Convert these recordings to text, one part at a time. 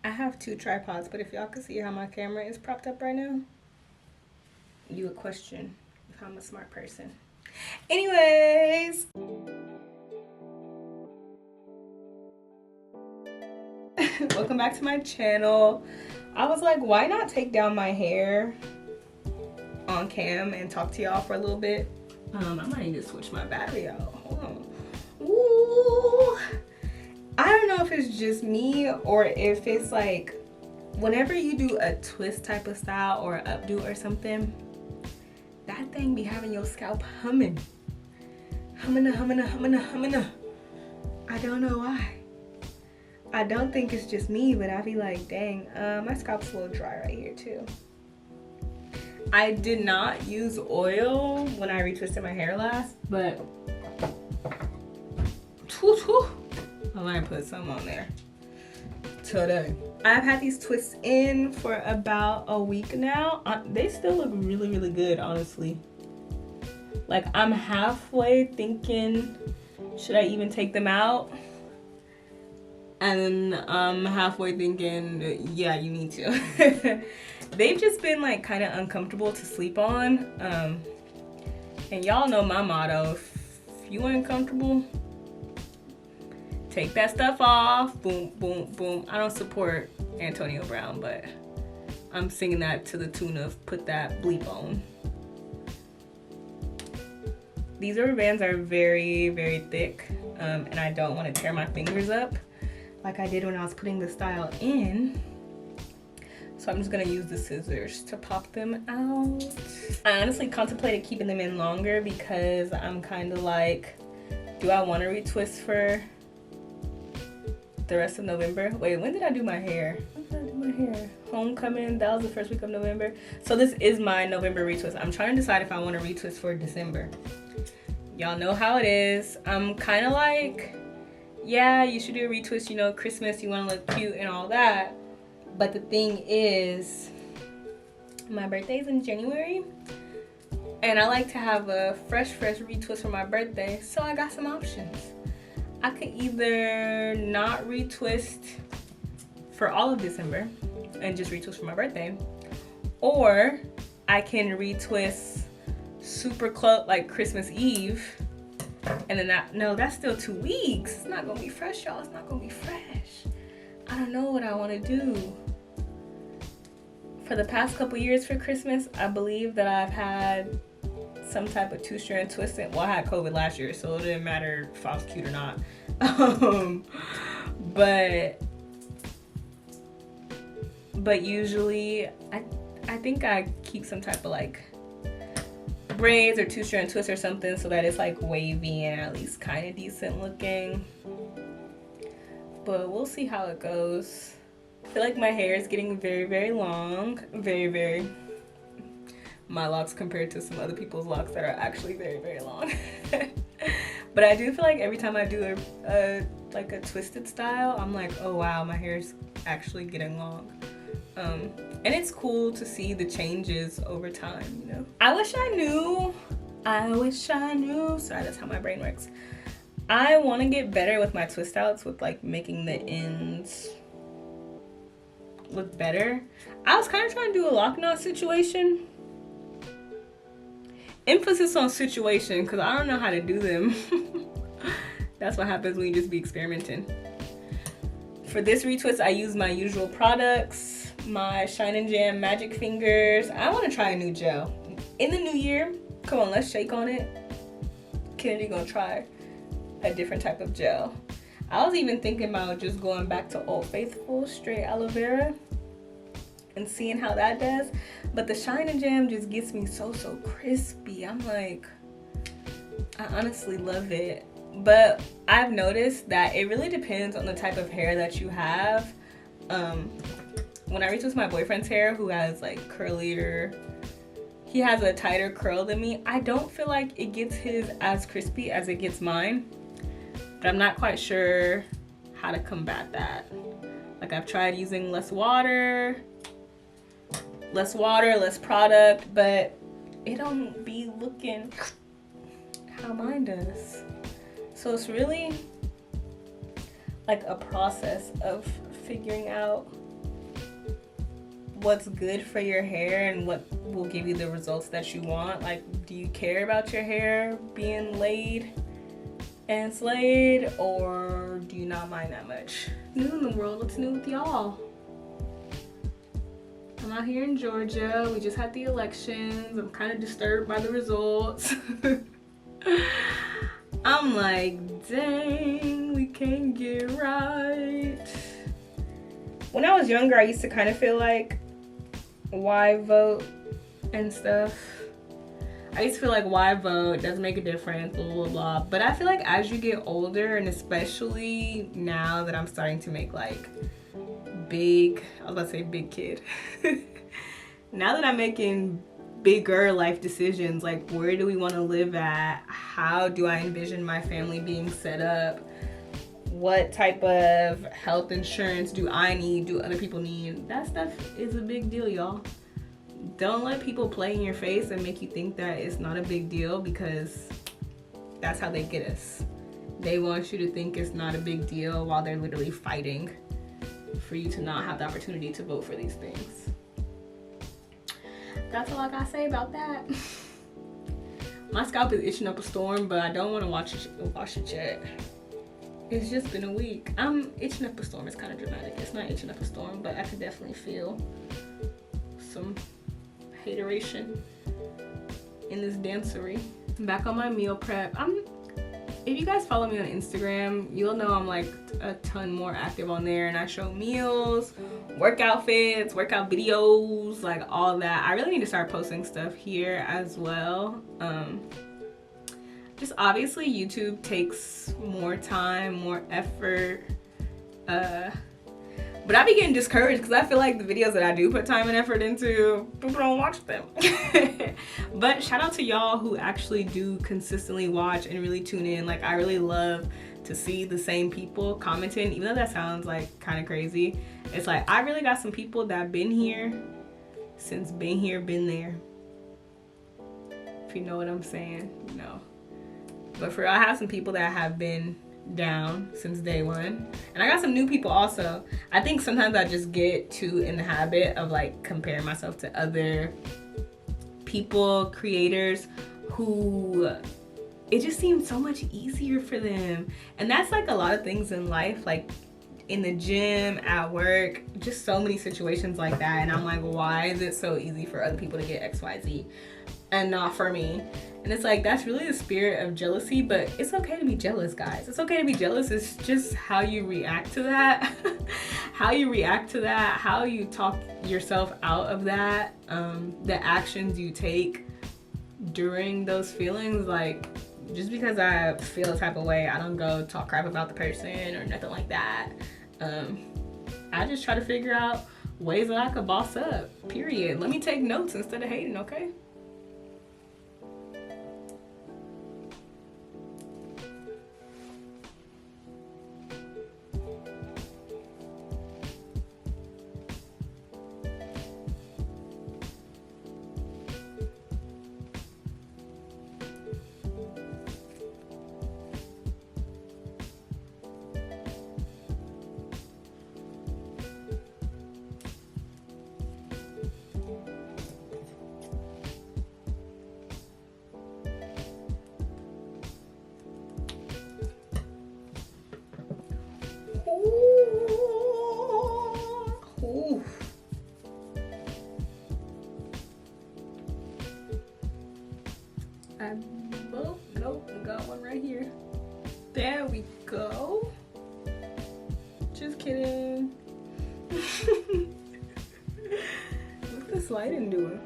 I have two tripods, but if y'all can see how my camera is propped up right now, you would question if I'm a smart person. Anyways, welcome back to my channel. I was like, why not take down my hair on cam and talk to y'all for a little bit? I might need to switch my battery out. Hold on. Ooh. I don't know if it's just me or if it's like whenever you do a twist type of style or an updo or something, that thing be having your scalp humming. Humming. I don't know why. I don't think it's just me, but I be like, dang, my scalp's a little dry right here too. I did not use oil when I retwisted my hair last, but I might put some on there today. I've had these twists in for about a week now. They still look really, really good, honestly. Like, I'm halfway thinking, should I even take them out? And I'm halfway thinking, yeah, you need to. They've just been like kind of uncomfortable to sleep on. And y'all know my motto, if you ain't comfortable, take that stuff off. Boom, boom, boom. I don't support Antonio Brown, but I'm singing that to the tune of put that bleep on. These rubber bands are very, very thick, and I don't want to tear my fingers up like I did when I was putting the style in. So I'm just gonna use the scissors to pop them out. I honestly contemplated keeping them in longer because I'm kind of like, do I want to retwist for the rest of November? Wait, when did I do my hair? When did I do my hair? Homecoming, that was the first week of November. So this is my November retwist. I'm trying to decide if I want to retwist for December. Y'all know how it is. I'm kind of like, yeah, you should do a retwist, you know, Christmas, you want to look cute and all that. But the thing is, my birthday's in January, and I like to have a fresh retwist for my birthday, so I got some options. I could either not retwist for all of December and just retwist for my birthday, or I can retwist super close, like Christmas Eve, and then that's still 2 weeks. It's not gonna be fresh, y'all. It's not gonna be fresh. I don't know what I want to do. For the past couple years for Christmas, I believe that I've had some type of two-strand twisting. Well, I had COVID last year, so it didn't matter if I was cute or not. But usually, I think I keep some type of like braids or two-strand twist or something so that it's like wavy and at least kind of decent looking. But we'll see how it goes. I feel like my hair is getting very, very long. Very, very. My locks compared to some other people's locks that are actually very, very long. But I do feel like every time I do a twisted style, I'm like, oh wow, my hair is actually getting long. And it's cool to see the changes over time, you know? I wish I knew. Sorry, that's how my brain works. I want to get better with my twist outs with like making the ends look better. I was kind of trying to do a lock knot situation. Emphasis on situation because I don't know how to do them. That's what happens when you just be experimenting. For this retwist, I use my usual products, my Shine and Jam Magic Fingers. I want to try a new gel. In the new year, come on, let's shake on it. Kennedy gonna try a different type of gel. I was even thinking about just going back to Old Faithful straight aloe vera and seeing how that does. But the Shine and Jam just gets me so crispy. I'm like, I honestly love it. But I've noticed that it really depends on the type of hair that you have. When I retwist my boyfriend's hair, who has like curlier, he has a tighter curl than me, I don't feel like it gets his as crispy as it gets mine. But I'm not quite sure how to combat that. Like, I've tried using less water, less product, but it don't be looking how mine does. So it's really like a process of figuring out what's good for your hair and what will give you the results that you want. Like, do you care about your hair being laid and slayed, or do you not mind that much? New in the world, what's new with y'all? I'm out here in Georgia. We just had the elections. I'm kind of disturbed by the results. I'm like, dang, we can't get right. When I was younger, I used to kind of feel like, why vote and stuff. I used to feel like, why vote? Doesn't make a difference, blah, blah, blah. But I feel like as you get older, and especially now that I'm starting to make like big, I was about to say big kid. Now that I'm making bigger life decisions, like where do we want to live at? How do I envision my family being set up? What type of health insurance do I need? Do other people need? That stuff is a big deal, y'all. Don't let people play in your face and make you think that it's not a big deal, because that's how they get us. They want you to think it's not a big deal while they're literally fighting for you to not have the opportunity to vote for these things. That's all I gotta say about that. My scalp is itching up a storm, but I don't want to wash it yet. It's just been a week. I'm itching up a storm. It's kind of dramatic. It's not itching up a storm, but I could definitely feel some hateration in this dancery. I'm back on my meal prep. If you guys follow me on Instagram, you'll know I'm like a ton more active on there, and I show meals, workout fits, workout videos, like all that. I really need to start posting stuff here as well. Just obviously YouTube takes more time, more effort, but I be getting discouraged because I feel like the videos that I do put time and effort into, people don't watch them. But shout out to y'all who actually do consistently watch and really tune in. Like, I really love to see the same people commenting, even though that sounds like kind of crazy. It's like, I really got some people that been here since been here, been there. If you know what I'm saying, you know. But for real, I have some people that have been down since day one, and I got some new people also. I think sometimes I just get too in the habit of like comparing myself to other people, creators, who it just seems so much easier for them. And that's like a lot of things in life, like in the gym, at work, just so many situations like that. And I'm like, why is it so easy for other people to get XYZ and not for me? And it's like, that's really the spirit of jealousy, but it's okay to be jealous, guys. It's okay to be jealous. It's just how you react to that. How you react to that, how you talk yourself out of that, the actions you take during those feelings. Like, just because I feel a type of way, I don't go talk crap about the person or nothing like that. I just try to figure out ways that I could boss up, period. Let me take notes instead of hating, okay? Nope, we got one right here. There we go. Just kidding. What's this lighting doing?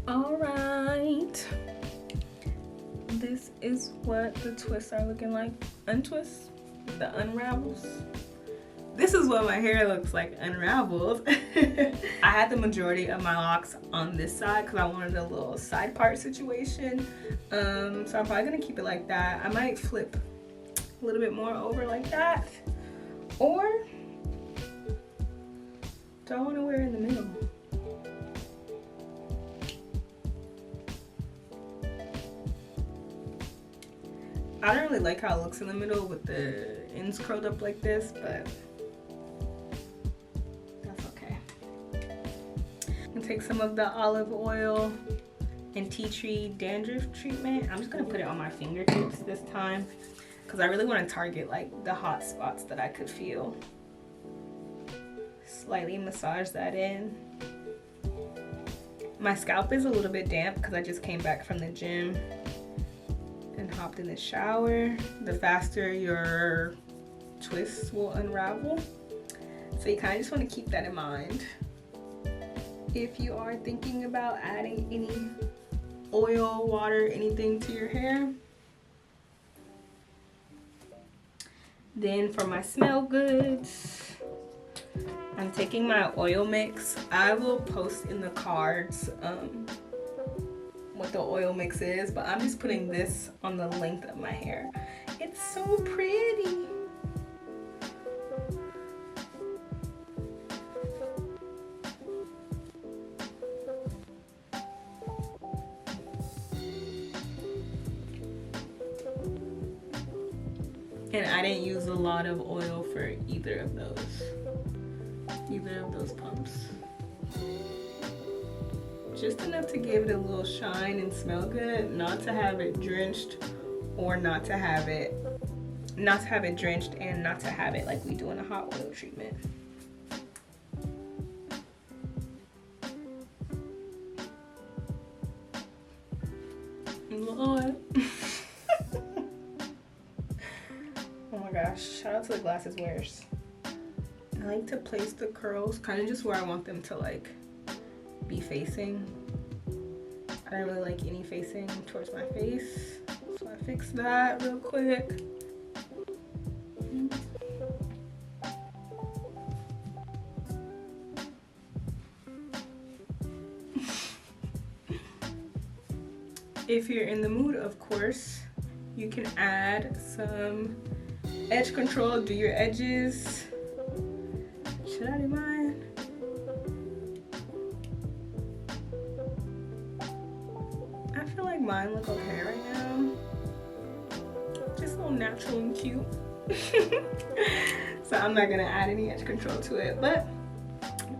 All right. This is what the twists are looking like. Untwist, the unravels. This is what my hair looks like unraveled. I had the majority of my locks on this side because I wanted a little side part situation. So I'm probably gonna keep it like that. I might flip a little bit more over like that. Or do I want to wear it in the middle? I don't really like how it looks in the middle with the ends curled up like this, but that's okay. I'm gonna take some of the olive oil and tea tree dandruff treatment. I'm just gonna put it on my fingertips this time because I really want to target like the hot spots that I could feel. Slightly massage that in. My scalp is a little bit damp because I just came back from the gym and hopped in the shower. The faster your twists will unravel. So you kind of just want to keep that in mind if you are thinking about adding any oil, water, anything to your hair. Then for my smell goods, I'm taking my oil mix. I will post in the cards what the oil mix is, but I'm just putting this on the length of my hair. It's so pretty. And I didn't use a lot of oil for either of those pumps. Just enough to give it a little shine and smell good, not to have it drenched or not to have it drenched and not to have it like we do in a hot oil treatment. Lord. Oh my gosh, shout out to the glasses wearers. I like to place the curls kind of just where I want them to like be facing. I don't really like any facing towards my face, so I fixed that real quick. If you're in the mood, of course, you can add some edge control, do your edges. Should I do mine? I feel like mine look okay right now. Just a little natural and cute. So I'm not gonna add any edge control to it, but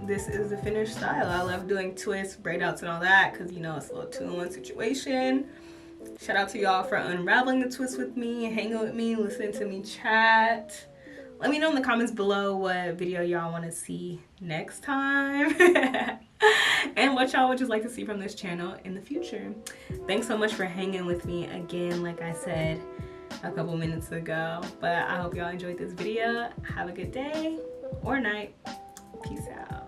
this is the finished style. I love doing twists, braid outs, and all that because you know it's a little 2-in-1 situation. Shout out to y'all for unraveling the twist with me, hanging with me, listening to me chat. Let me know in the comments below what video y'all want to see next time and what y'all would just like to see from this channel in the future. Thanks so much for hanging with me again, like I said a couple minutes ago. But I hope y'all enjoyed this video. Have a good day or night. Peace out.